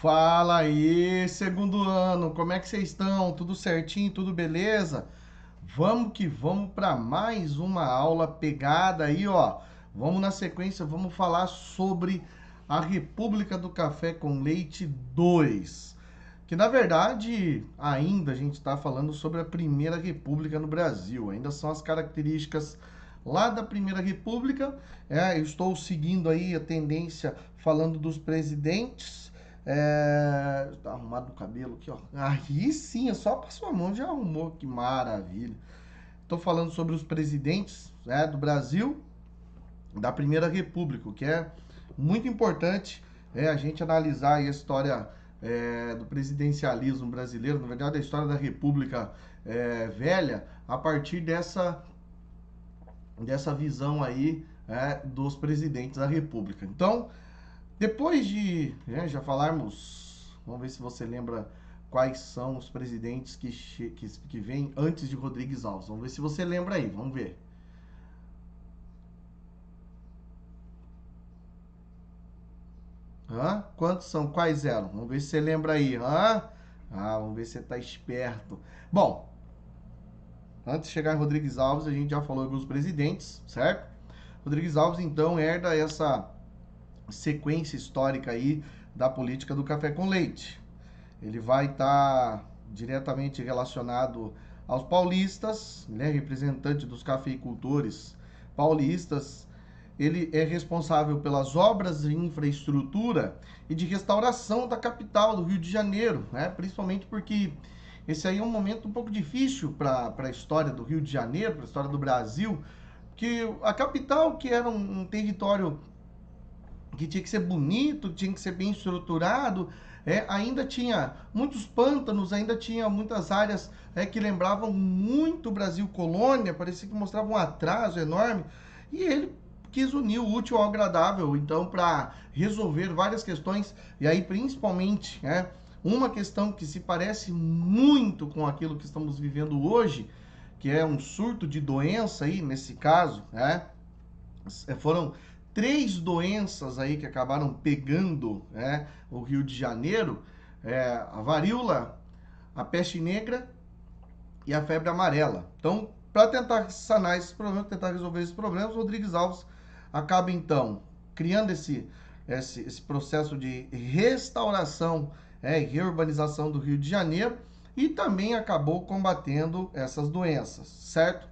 Fala aí, segundo ano, como é que vocês estão? Tudo certinho, tudo beleza? Vamos que vamos para mais uma aula pegada aí, ó. Vamos na sequência, vamos falar sobre a República do Café com Leite 2. Que na verdade, ainda a gente está falando sobre a Primeira República no Brasil. Ainda são as características lá da Primeira República. Eu estou seguindo aí a tendência falando dos presidentes. Tá arrumado o cabelo aqui, ó. Aí sim, é só passou a mão, já arrumou, que maravilha. Estou falando sobre os presidentes, do Brasil, da Primeira República, o que é muito importante a gente analisar aí a história do presidencialismo brasileiro, na verdade a história da República Velha, a partir dessa visão aí dos presidentes da República. Então, depois de já falarmos, vamos ver se você lembra quais são os presidentes que vêm antes de Rodrigues Alves. Vamos ver se você lembra aí, vamos ver. Quantos são? Quais eram? Vamos ver se você lembra aí. Vamos ver se você tá esperto. Bom, antes de chegar em Rodrigues Alves, a gente já falou alguns presidentes, certo? Rodrigues Alves, então, herda essa sequência histórica aí da política do café com leite. Ele vai estar diretamente relacionado aos paulistas, né, representante dos cafeicultores paulistas. Ele é responsável pelas obras de infraestrutura e de restauração da capital do Rio de Janeiro, né? Principalmente porque esse aí é um momento um pouco difícil para a história do Rio de Janeiro, para a história do Brasil, que a capital, que era um território que tinha que ser bonito, tinha que ser bem estruturado, ainda tinha muitos pântanos, ainda tinha muitas áreas que lembravam muito o Brasil colônia, parecia que mostrava um atraso enorme, e ele quis unir o útil ao agradável, então, para resolver várias questões, e aí principalmente, uma questão que se parece muito com aquilo que estamos vivendo hoje, que é um surto de doença aí, nesse caso, foram três doenças aí que acabaram pegando o Rio de Janeiro, a varíola, a peste negra e a febre amarela. Então, para tentar sanar esses problemas, tentar resolver esses problemas, Rodrigues Alves acaba então criando esse processo de restauração e reurbanização do Rio de Janeiro e também acabou combatendo essas doenças, certo?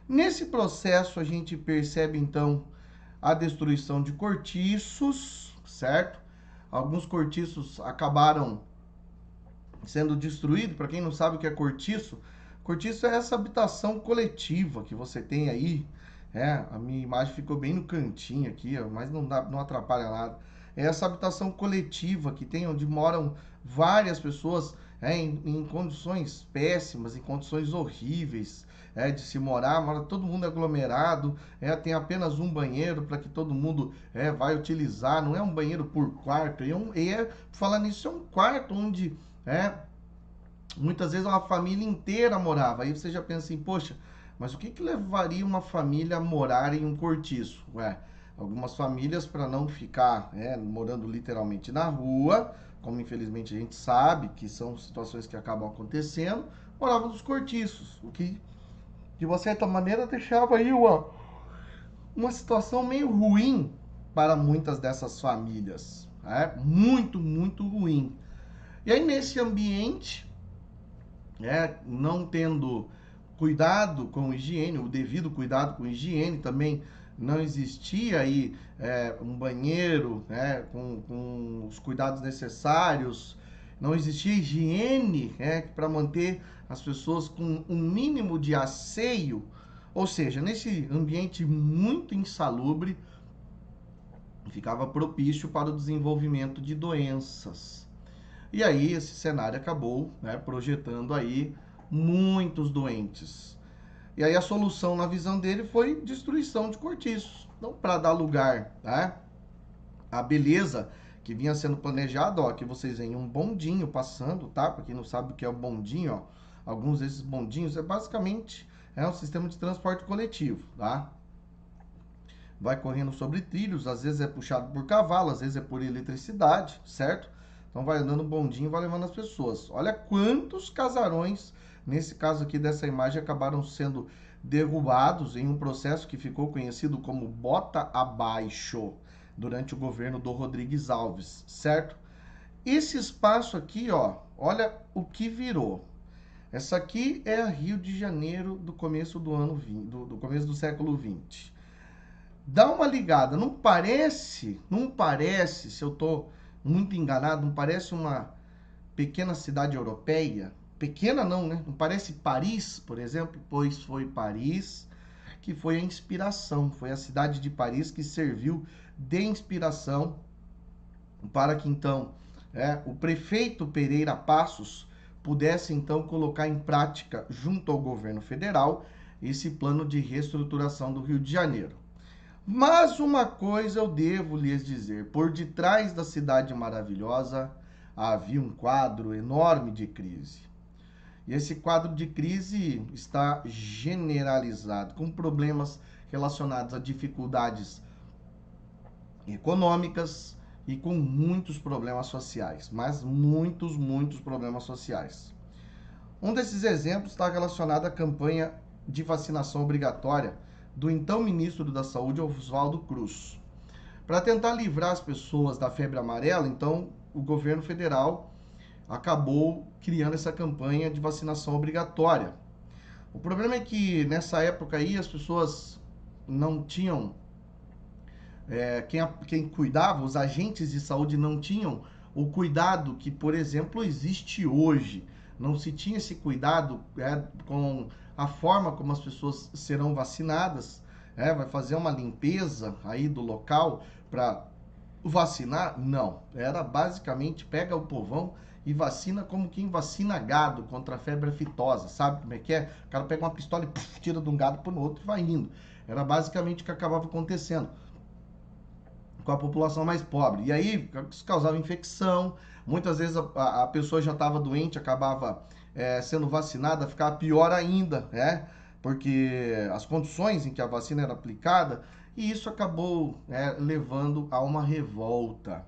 Nesse processo a gente percebe então a destruição de cortiços, certo? Alguns cortiços acabaram sendo destruídos. Para quem não sabe o que é cortiço, cortiço é essa habitação coletiva que você tem aí. A minha imagem ficou bem no cantinho aqui, mas não atrapalha nada. É essa habitação coletiva que tem onde moram várias pessoas em condições péssimas, em condições horríveis de se morar, mora todo mundo aglomerado, tem apenas um banheiro para que todo mundo vai utilizar, não é um banheiro por quarto, falando nisso, é um quarto onde muitas vezes uma família inteira morava. Aí você já pensa assim, poxa, mas o que levaria uma família a morar em um cortiço? Algumas famílias, para não ficar morando literalmente na rua, como infelizmente a gente sabe que são situações que acabam acontecendo, moravam nos cortiços, o que de uma certa maneira deixava aí uma situação meio ruim para muitas dessas famílias. Muito, muito ruim. E aí nesse ambiente, não tendo cuidado com higiene, o devido cuidado com higiene, também não existia aí um banheiro com os cuidados necessários, não existia higiene para manter as pessoas com um mínimo de asseio, ou seja, nesse ambiente muito insalubre, ficava propício para o desenvolvimento de doenças. E aí esse cenário acabou projetando aí muitos doentes. E aí a solução, na visão dele, foi destruição de cortiços. Então, para dar lugar à beleza que vinha sendo planejada, ó, aqui vocês veem um bondinho passando, tá? Para quem não sabe o que é o bondinho, ó, alguns desses bondinhos basicamente um sistema de transporte coletivo, tá? Vai correndo sobre trilhos, às vezes é puxado por cavalo, às vezes é por eletricidade, certo? Então vai andando um bondinho, vai levando as pessoas. Olha quantos casarões, nesse caso aqui dessa imagem, acabaram sendo derrubados em um processo que ficou conhecido como Bota Abaixo, durante o governo do Rodrigues Alves, certo? Esse espaço aqui, ó, olha o que virou. Essa aqui é a Rio de Janeiro do começo do ano 20, do começo do século 20. Dá uma ligada, não parece, se eu tô muito enganado, não parece uma pequena cidade europeia? Pequena não, né? Não parece Paris, por exemplo? Pois foi Paris que foi a inspiração, foi a cidade de Paris que serviu de inspiração para que então o prefeito Pereira Passos pudesse então colocar em prática, junto ao governo federal, esse plano de reestruturação do Rio de Janeiro. Mas uma coisa eu devo lhes dizer: por detrás da cidade maravilhosa havia um quadro enorme de crise. E esse quadro de crise está generalizado, com problemas relacionados a dificuldades econômicas e com muitos problemas sociais, mas muitos problemas sociais. Um desses exemplos está relacionado à campanha de vacinação obrigatória do então ministro da Saúde, Oswaldo Cruz. Para tentar livrar as pessoas da febre amarela, então o governo federal acabou criando essa campanha de vacinação obrigatória. O problema é que nessa época aí as pessoas não tinham, quem cuidava, os agentes de saúde não tinham o cuidado que, por exemplo, existe hoje. Não se tinha esse cuidado com a forma como as pessoas serão vacinadas. Vai fazer uma limpeza aí do local para vacinar? Não. Era basicamente pega o povão e vacina como quem vacina gado contra a febre aftosa. Sabe como é que é? O cara pega uma pistola e tira de um gado para o outro e vai indo. Era basicamente o que acabava acontecendo com a população mais pobre. E aí isso causava infecção. Muitas vezes a pessoa já estava doente, acabava sendo vacinada, ficava pior ainda, porque as condições em que a vacina era aplicada, e isso acabou levando a uma revolta.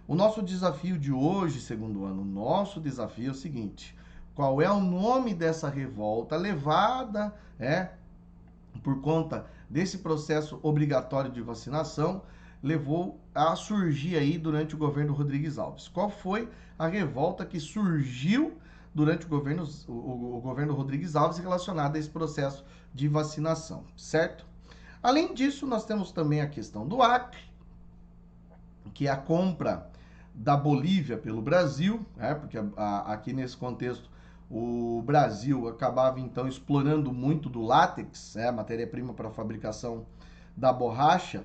O nosso desafio de hoje, segundo ano, o nosso desafio é o seguinte: qual é o nome dessa revolta levada por conta desse processo obrigatório de vacinação, levou a surgir aí durante o governo Rodrigues Alves? Qual foi a revolta que surgiu durante o governo Rodrigues Alves relacionada a esse processo de vacinação, certo? Além disso, nós temos também a questão do Acre, que é a compra da Bolívia pelo Brasil, porque aqui nesse contexto o Brasil acabava então explorando muito do látex, matéria-prima para a fabricação da borracha,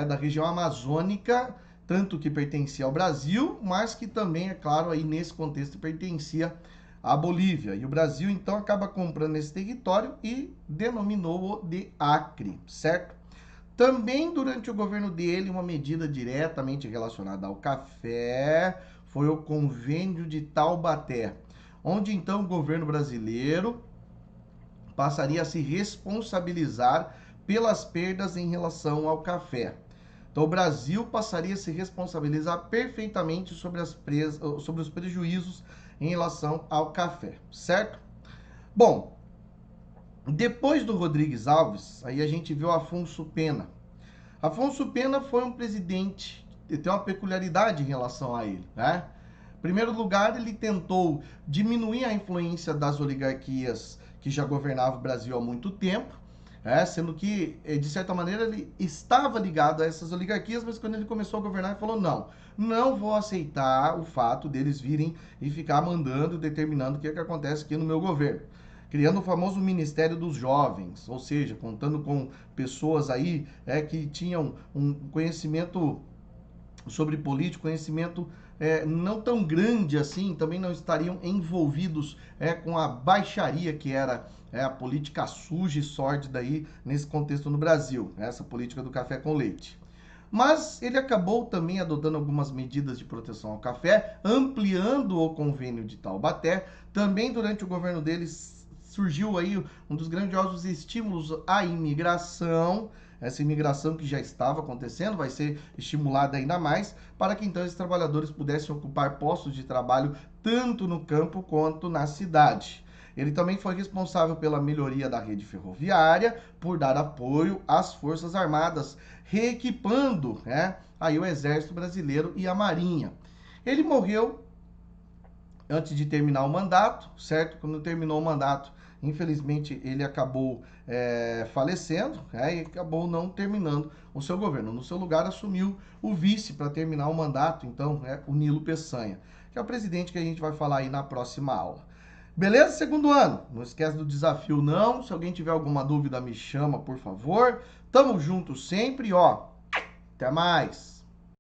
da região amazônica, tanto que pertencia ao Brasil, mas que também, é claro, aí nesse contexto pertencia à Bolívia. E o Brasil então acaba comprando esse território e denominou-o de Acre, certo? Também durante o governo dele, uma medida diretamente relacionada ao café foi o Convênio de Taubaté, onde então o governo brasileiro passaria a se responsabilizar pelas perdas em relação ao café. Então o Brasil passaria a se responsabilizar perfeitamente sobre os prejuízos em relação ao café, certo? Bom, depois do Rodrigues Alves, aí a gente viu Afonso Pena. Afonso Pena foi um presidente que tem uma peculiaridade em relação a ele, Em primeiro lugar, ele tentou diminuir a influência das oligarquias que já governavam o Brasil há muito tempo, sendo que, de certa maneira, ele estava ligado a essas oligarquias, mas quando ele começou a governar, ele falou: não vou aceitar o fato deles virem e ficar mandando, determinando o que acontece aqui no meu governo. Criando o famoso Ministério dos Jovens, ou seja, contando com pessoas aí que tinham um conhecimento sobre política, conhecimento não tão grande assim, também não estariam envolvidos com a baixaria que era a política suja e sórdida aí nesse contexto no Brasil, essa política do café com leite. Mas ele acabou também adotando algumas medidas de proteção ao café, ampliando o Convênio de Taubaté. Também durante o governo dele surgiu aí um dos grandiosos estímulos à imigração, essa imigração que já estava acontecendo vai ser estimulada ainda mais para que então esses trabalhadores pudessem ocupar postos de trabalho tanto no campo quanto na cidade. Ele também foi responsável pela melhoria da rede ferroviária, por dar apoio às Forças Armadas, reequipando, né, aí o Exército Brasileiro e a Marinha. Ele morreu antes de terminar o mandato, certo? Quando terminou o mandato, infelizmente ele acabou falecendo, né, e acabou não terminando o seu governo. No seu lugar assumiu o vice para terminar o mandato, então, o Nilo Peçanha, que é o presidente que a gente vai falar aí na próxima aula. Beleza? Segundo ano. Não esquece do desafio, não. Se alguém tiver alguma dúvida, me chama, por favor. Tamo junto sempre, ó. Até mais.